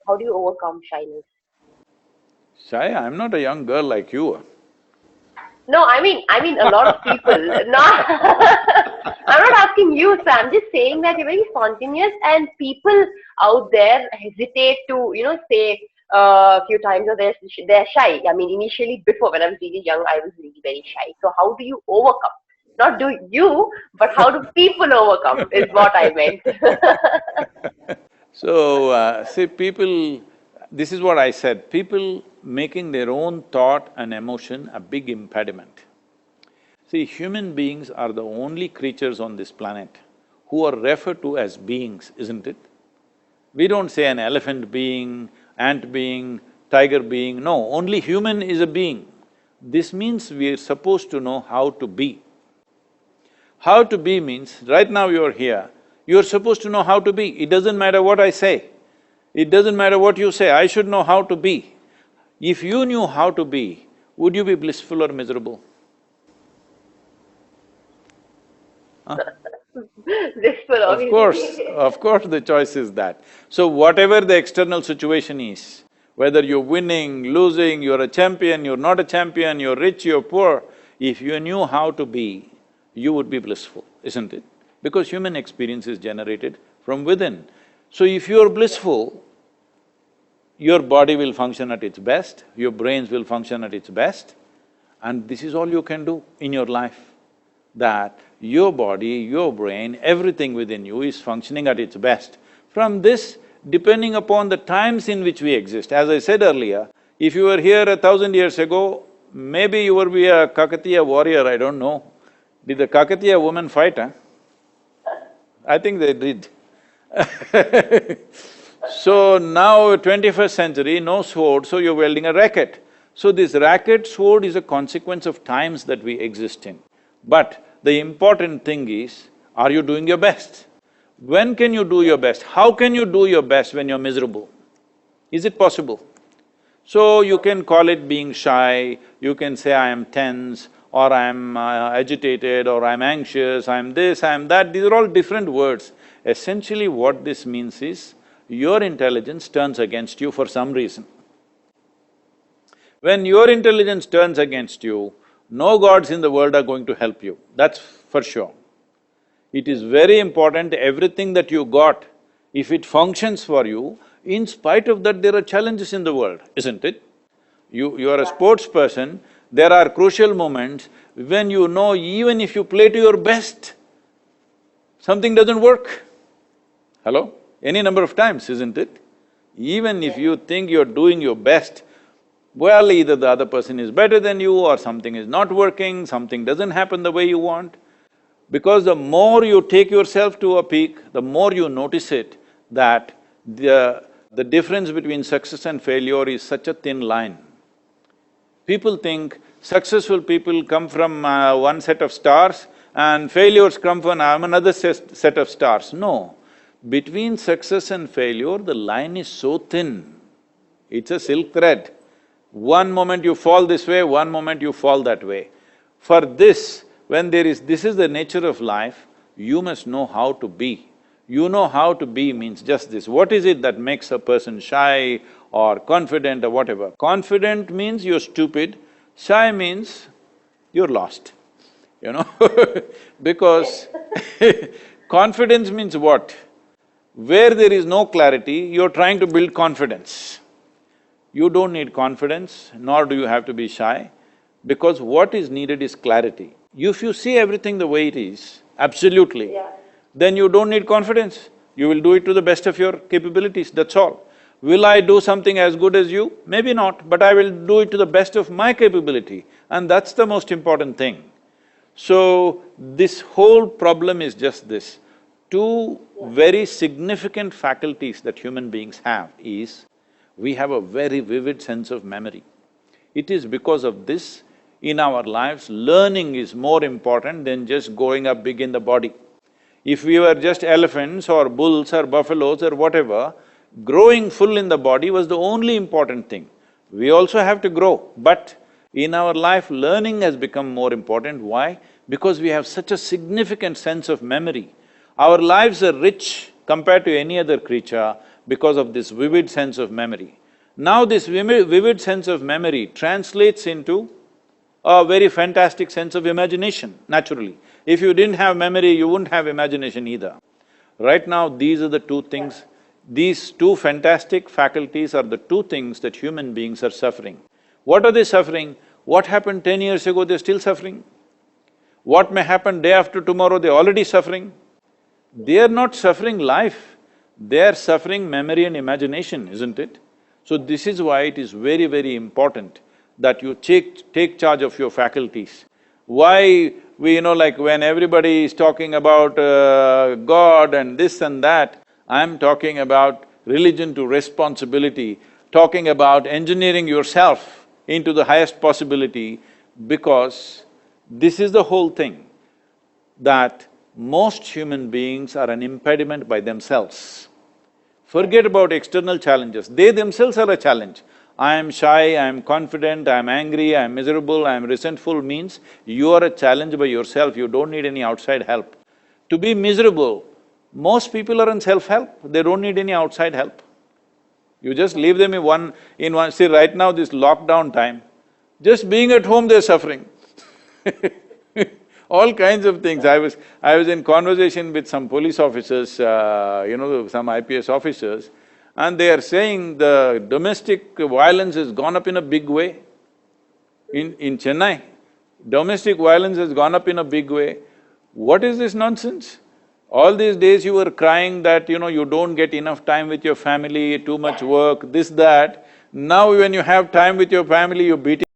How do you overcome shyness? Shy, I'm not a young girl like you. No, I mean a lot of people. Not, I'm not asking you, sir. I'm just saying that you're very spontaneous, and people out there hesitate to, say a few times, or they're shy. I mean, initially, before when I was really young, I was really very shy. So how do you overcome? Not do you, but how do people overcome? Is what I meant. So, see, people… this is what I said, people making their own thought and emotion a big impediment. See, human beings are the only creatures on this planet who are referred to as beings, isn't it? We don't say an elephant being, ant being, tiger being, no, only human is a being. This means we are supposed to know how to be. How to be means, right now you're here, you're supposed to know how to be. It doesn't matter what I say, it doesn't matter what you say, I should know how to be. If you knew how to be, would you be blissful or miserable? Huh? Blissful, obviously. Of course the choice is that. So whatever the external situation is, whether you're winning, losing, you're a champion, you're not a champion, you're rich, you're poor, if you knew how to be, you would be blissful, isn't it? Because human experience is generated from within. So if you're blissful, your body will function at its best, your brains will function at its best, and this is all you can do in your life, that your body, your brain, everything within you is functioning at its best. From this, depending upon the times in which we exist, as I said earlier, if you were here 1,000 years ago, maybe you would be a Kakatiya warrior, I don't know. Did the Kakatiya women fight, huh? I think they did. So now 21st century, no sword, so you're wielding a racket. So this racket, sword is a consequence of times that we exist in. But the important thing is, are you doing your best? When can you do your best? How can you do your best when you're miserable? Is it possible? So you can call it being shy, you can say I am tense, or I am agitated, or I'm anxious, I'm this, I'm that, these are all different words. Essentially what this means is, your intelligence turns against you for some reason. When your intelligence turns against you, no gods in the world are going to help you, that's for sure. It is very important, everything that you got, if it functions for you, in spite of that there are challenges in the world, isn't it? You are a sports person, there are crucial moments when you know even if you play to your best, something doesn't work. Hello? Any number of times, isn't it? Even if you think you're doing your best, well, either the other person is better than you or something is not working, something doesn't happen the way you want. Because the more you take yourself to a peak, the more you notice it, that the difference between success and failure is such a thin line. People think successful people come from one set of stars and failures come from another set of stars. No. Between success and failure, the line is so thin, it's a silk thread. One moment you fall this way, one moment you fall that way. For this, when this is the nature of life, you must know how to be. You know how to be means just this. What is it that makes a person shy or confident or whatever? Confident means you're stupid, shy means you're lost, you know because confidence means what? Where there is no clarity, you're trying to build confidence. You don't need confidence, nor do you have to be shy, because what is needed is clarity. If you see everything the way it is, absolutely, then you don't need confidence. You will do it to the best of your capabilities, that's all. Will I do something as good as you? Maybe not, but I will do it to the best of my capability, and that's the most important thing. So, this whole problem is just this. Two very significant faculties that human beings have is, we have a very vivid sense of memory. It is because of this, in our lives, learning is more important than just growing up big in the body. If we were just elephants or bulls or buffaloes or whatever, growing full in the body was the only important thing. We also have to grow, but in our life, learning has become more important. Why? Because we have such a significant sense of memory. Our lives are rich compared to any other creature because of this vivid sense of memory. Now this vivid sense of memory translates into a very fantastic sense of imagination, naturally. If you didn't have memory, you wouldn't have imagination either. Right now, these are the two things, these two fantastic faculties are the two things that human beings are suffering. What are they suffering? What happened 10 years ago, they're still suffering. What may happen day after tomorrow, they're already suffering. They are not suffering life, they are suffering memory and imagination, isn't it? So this is why it is very, very important that you take charge of your faculties. Why like when everybody is talking about God and this and that, I'm talking about religion to responsibility, talking about engineering yourself into the highest possibility, because this is the whole thing, that most human beings are an impediment by themselves. Forget about external challenges, they themselves are a challenge. I am shy, I am confident, I am angry, I am miserable, I am resentful means you are a challenge by yourself, you don't need any outside help. To be miserable, most people are in self-help, they don't need any outside help. You just leave them in one… See, right now this lockdown time, just being at home they're suffering all kinds of things. I was in conversation with some police officers, some IPS officers, and they are saying the domestic violence has gone up in a big way. In Chennai, domestic violence has gone up in a big way. What is this nonsense? All these days you were crying that, you don't get enough time with your family, too much work, this, that. Now when you have time with your family, you're beating